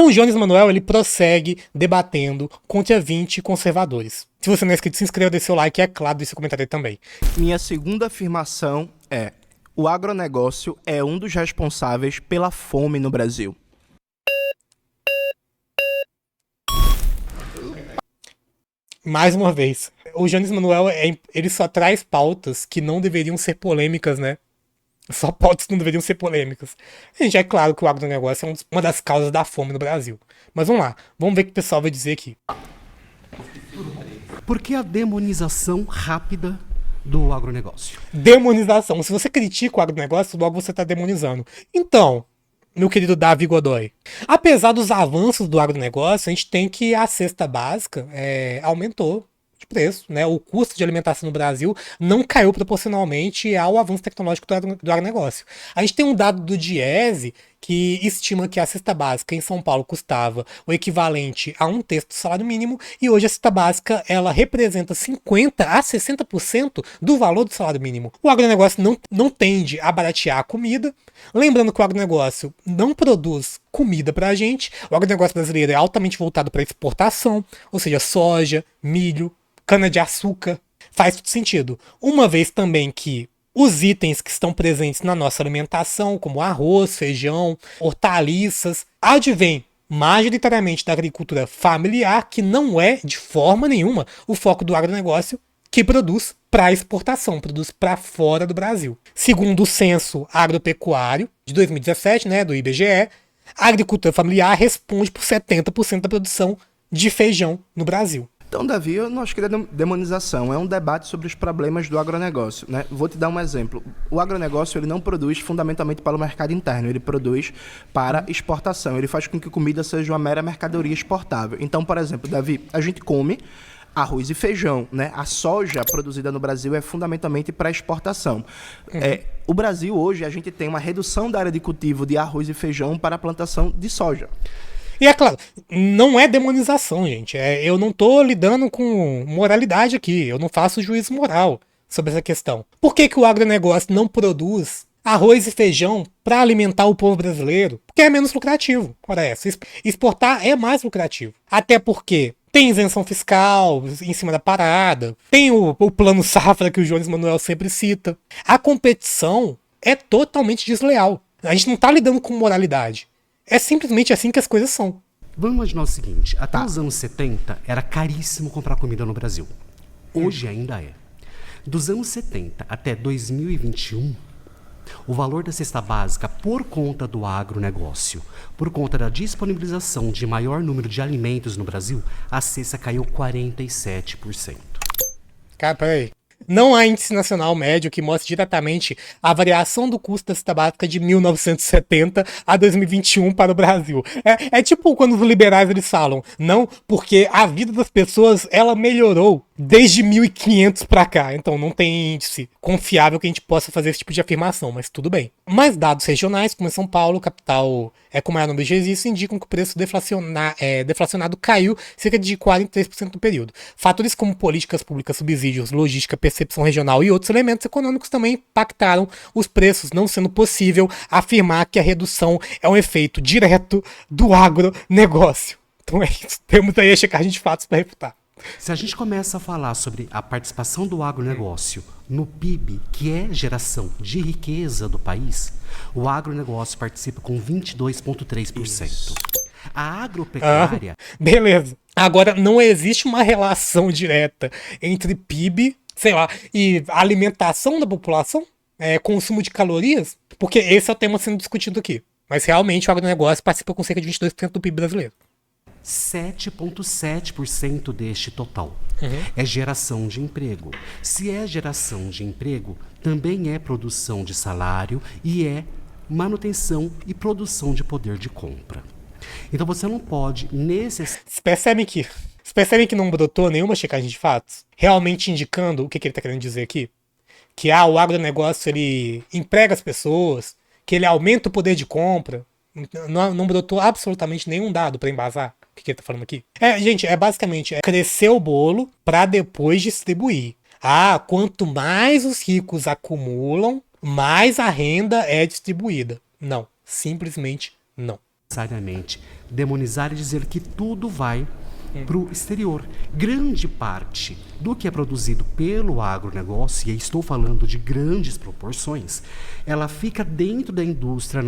Então o Jones Manuel ele prossegue debatendo contra 20 conservadores. Se você não é inscrito, se inscreva, dê seu like e, é claro, dê seu comentário aí também. Minha segunda afirmação é: o agronegócio é um dos responsáveis pela fome no Brasil. Mais uma vez, o Jones Manuel ele só traz pautas que não deveriam ser polêmicas, né? Só pautas que não deveriam ser polêmicas. Gente, é claro que o agronegócio é uma das causas da fome no Brasil. Mas vamos lá, vamos ver o que o pessoal vai dizer aqui. Por que a demonização rápida do agronegócio? Demonização. Se você critica o agronegócio, logo você está demonizando. Então, meu querido Davi Godoy, apesar dos avanços do agronegócio, a gente tem que a cesta básica aumentou de preço, né? O custo de alimentação no Brasil não caiu proporcionalmente ao avanço tecnológico do agronegócio. A gente tem um dado do Diese que estima que a cesta básica em São Paulo custava o equivalente a um terço do salário mínimo, e hoje a cesta básica ela representa 50% a 60% do valor do salário mínimo. O agronegócio não tende a baratear a comida. Lembrando que o agronegócio não produz comida pra gente. O agronegócio brasileiro é altamente voltado para exportação, ou seja, soja, milho, cana-de-açúcar. Faz todo sentido. Uma vez também que os itens que estão presentes na nossa alimentação, como arroz, feijão, hortaliças, advêm majoritariamente da agricultura familiar, que não é de forma nenhuma o foco do agronegócio, que produz para exportação, produz para fora do Brasil. Segundo o censo agropecuário de 2017, né, do IBGE, a agricultura familiar responde por 70% da produção de feijão no Brasil. Então, Davi, eu não acho que é demonização, é um debate sobre os problemas do agronegócio, né? Vou te dar um exemplo. O agronegócio ele não produz fundamentalmente para o mercado interno, ele produz para exportação, ele faz com que comida seja uma mera mercadoria exportável. Então, por exemplo, Davi, a gente come arroz e feijão, né? A soja produzida no Brasil é fundamentalmente para exportação. O Brasil hoje, a gente tem uma redução da área de cultivo de arroz e feijão para a plantação de soja. E é claro, não é demonização, gente. Eu não tô lidando com moralidade aqui. Eu não faço juízo moral sobre essa questão. Por que o agronegócio não produz arroz e feijão para alimentar o povo brasileiro? Porque é menos lucrativo. Ora essa, exportar é mais lucrativo. Até porque tem isenção fiscal em cima da parada. Tem o plano safra que o Jones Manuel sempre cita. A competição é totalmente desleal. A gente não tá lidando com moralidade. É simplesmente assim que as coisas são. Vamos imaginar o seguinte, até os anos 70 era caríssimo comprar comida no Brasil. Hoje ainda é. Dos anos 70 até 2021, o valor da cesta básica por conta do agronegócio, por conta da disponibilização de maior número de alimentos no Brasil, a cesta caiu 47%. Cara, peraí. Não há índice nacional médio que mostre diretamente a variação do custo da cesta básica de 1970 a 2021 para o Brasil. É tipo quando os liberais eles falam, não, porque a vida das pessoas ela melhorou desde 1500 para cá. Então não tem índice confiável que a gente possa fazer esse tipo de afirmação, mas tudo bem. Mas dados regionais, como em São Paulo, capital com maior número de registros, indicam que o preço deflacionado caiu cerca de 43% no período. Fatores como políticas públicas, subsídios, logística, percepção regional e outros elementos econômicos também impactaram os preços, não sendo possível afirmar que a redução é um efeito direto do agronegócio. Então é isso. Temos aí a checagem de fatos para refutar. Se a gente começa a falar sobre a participação do agronegócio no PIB, que é geração de riqueza do país, o agronegócio participa com 22,3%. A agropecuária... beleza. Agora, não existe uma relação direta entre PIB, sei lá, e alimentação da população? Consumo de calorias? Porque esse é o tema sendo discutido aqui. Mas realmente o agronegócio participa com cerca de 22% do PIB brasileiro. 7,7% deste total é geração de emprego. Se é geração de emprego, também é produção de salário e é manutenção e produção de poder de compra. Então você não pode necessariamente... Vocês percebem que não brotou nenhuma checagem de fatos? Realmente indicando o que ele está querendo dizer aqui? Que o agronegócio ele emprega as pessoas, que ele aumenta o poder de compra. Não brotou absolutamente nenhum dado para embasar o que ele tá falando aqui. Gente, basicamente crescer o bolo para depois distribuir. Quanto mais os ricos acumulam, mais a renda é distribuída. Não, simplesmente não. Necessariamente demonizar e dizer que tudo vai para o exterior. Grande parte do que é produzido pelo agronegócio, e aí estou falando de grandes proporções, ela fica dentro da indústria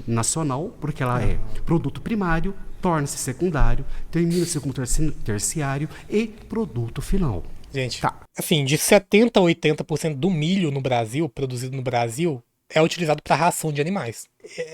nacional, porque ela é produto primário, torna-se secundário, termina-se como terciário e produto final. Gente, assim, de 70% a 80% do milho no Brasil, produzido no Brasil, é utilizado para ração de animais.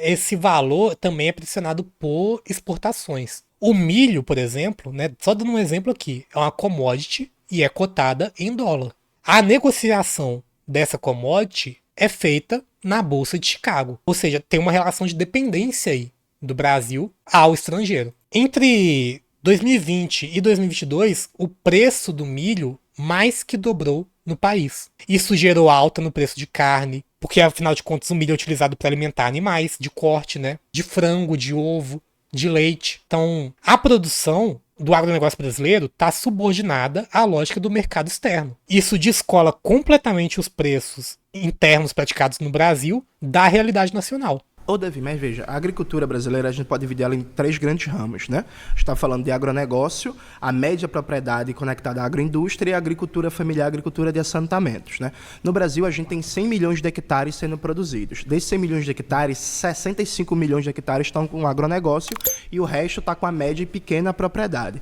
Esse valor também é pressionado por exportações. O milho, por exemplo, né, só dando um exemplo aqui, é uma commodity e é cotada em dólar. A negociação dessa commodity é feita na Bolsa de Chicago. Ou seja, tem uma relação de dependência aí do Brasil ao estrangeiro. Entre 2020 e 2022, o preço do milho mais que dobrou no país. Isso gerou alta no preço de carne, porque afinal de contas o milho é utilizado para alimentar animais de corte, né? De frango, de ovo, de leite. Então, a produção do agronegócio brasileiro está subordinada à lógica do mercado externo. Isso descola completamente os preços internos praticados no Brasil da realidade nacional. Ô, Davi, mas veja, a agricultura brasileira a gente pode dividir ela em 3 grandes ramos, né? A gente está falando de agronegócio, a média propriedade conectada à agroindústria e a agricultura familiar, a agricultura de assentamentos, né? No Brasil, a gente tem 100 milhões de hectares sendo produzidos. Desses 100 milhões de hectares, 65 milhões de hectares estão com agronegócio e o resto está com a média e pequena propriedade.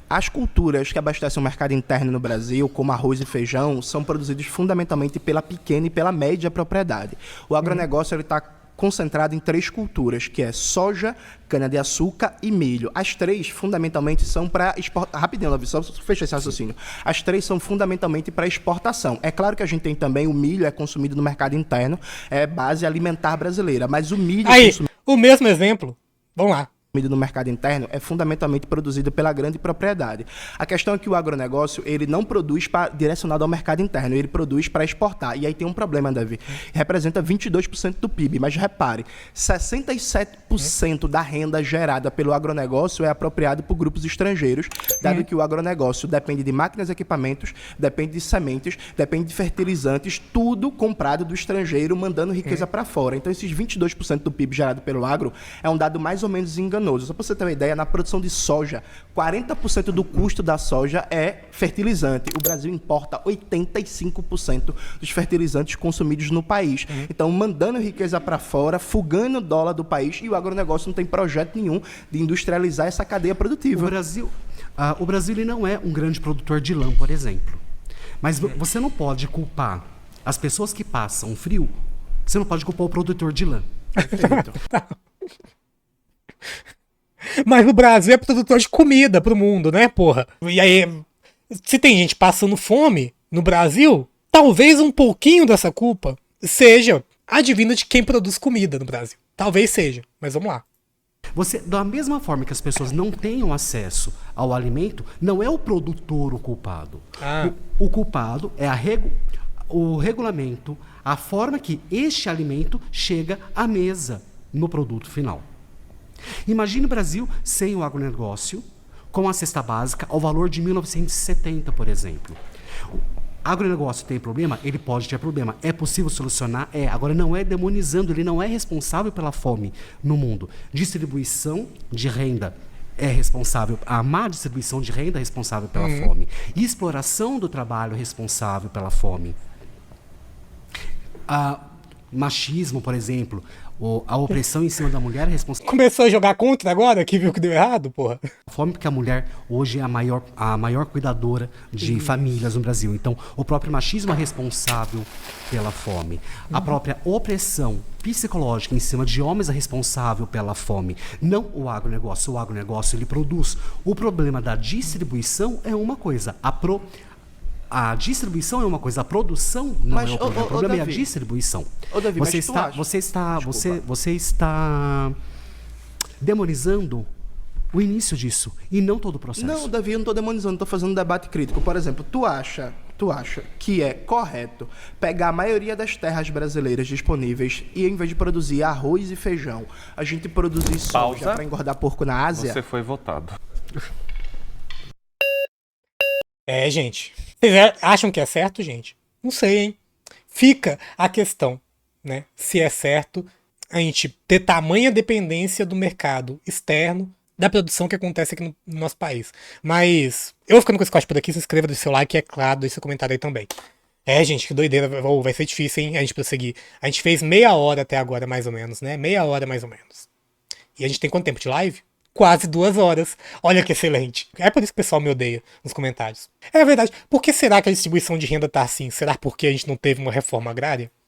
As culturas que abastecem o mercado interno no Brasil, como arroz e feijão, são produzidos fundamentalmente pela pequena e pela média propriedade. O agronegócio está concentrado em 3 culturas, que é soja, cana-de-açúcar e milho. As 3, fundamentalmente, são para exportação. Rapidinho, Davi, só fechar esse raciocínio. As 3 são fundamentalmente para exportação. É claro que a gente tem também o milho, é consumido no mercado interno, é base alimentar brasileira, mas o milho consumido... o mesmo exemplo, vamos lá. No mercado interno é fundamentalmente produzido pela grande propriedade. A questão é que o agronegócio, ele não produz direcionado ao mercado interno, ele produz para exportar. E aí tem um problema, Davi. Representa 22% do PIB, mas repare, 67% da renda gerada pelo agronegócio é apropriado por grupos estrangeiros, dado que o agronegócio depende de máquinas e equipamentos, depende de sementes, depende de fertilizantes, tudo comprado do estrangeiro, mandando riqueza para fora. Então esses 22% do PIB gerado pelo agro é um dado mais ou menos enganoso. Só para você ter uma ideia, na produção de soja, 40% do custo da soja é fertilizante. O Brasil importa 85% dos fertilizantes consumidos no país. Então, mandando riqueza para fora, fugando o dólar do país, e o agronegócio não tem projeto nenhum de industrializar essa cadeia produtiva. O Brasil ele não é um grande produtor de lã, por exemplo. Mas você não pode culpar as pessoas que passam frio, você não pode culpar o produtor de lã. Perfeito. Mas o Brasil é produtor de comida pro mundo, né, porra? E aí, se tem gente passando fome no Brasil, talvez um pouquinho dessa culpa seja advinda de quem produz comida no Brasil. Talvez seja, mas vamos lá. Da mesma forma que as pessoas não tenham acesso ao alimento, não é o produtor o culpado. O culpado é o regulamento, a forma que este alimento chega à mesa no produto final. Imagine o Brasil sem o agronegócio, com a cesta básica ao valor de 1970, por exemplo. O agronegócio tem problema? Ele pode ter problema. É possível solucionar? É. Agora, não é demonizando, ele não é responsável pela fome no mundo. Distribuição de renda é responsável, a má distribuição de renda é responsável pela fome. E exploração do trabalho é responsável pela fome. Machismo, por exemplo, a opressão em cima da mulher é responsável. Começou a jogar contra agora, que viu que deu errado, porra? A fome, porque a mulher hoje é a maior cuidadora de famílias no Brasil. Então, o próprio machismo é responsável pela fome. A própria opressão psicológica em cima de homens é responsável pela fome. Não o agronegócio. O agronegócio, ele produz. O problema da distribuição é uma coisa. A distribuição é uma coisa, a produção não é o problema. O problema é a distribuição. Davi, você está demonizando o início disso e não todo o processo. Não, Davi, eu não estou demonizando, estou fazendo um debate crítico. Por exemplo, tu acha que é correto pegar a maioria das terras brasileiras disponíveis e, em vez de produzir arroz e feijão, a gente produzir soja para engordar porco na Ásia? Você foi votado. Gente. Vocês acham que é certo, gente? Não sei, hein? Fica a questão, né? Se é certo a gente ter tamanha dependência do mercado externo da produção que acontece aqui no nosso país. Mas eu vou ficando com esse corte por aqui. Se inscreva, deixe seu like, é claro, deixe seu comentário aí também. Gente, que doideira. Vai ser difícil, hein, a gente prosseguir. A gente fez meia hora até agora, mais ou menos, né? Meia hora, mais ou menos. E a gente tem quanto tempo de live? Quase 2 horas. Olha que excelente. É por isso que o pessoal me odeia nos comentários. É verdade. Por que será que a distribuição de renda tá assim? Será porque a gente não teve uma reforma agrária?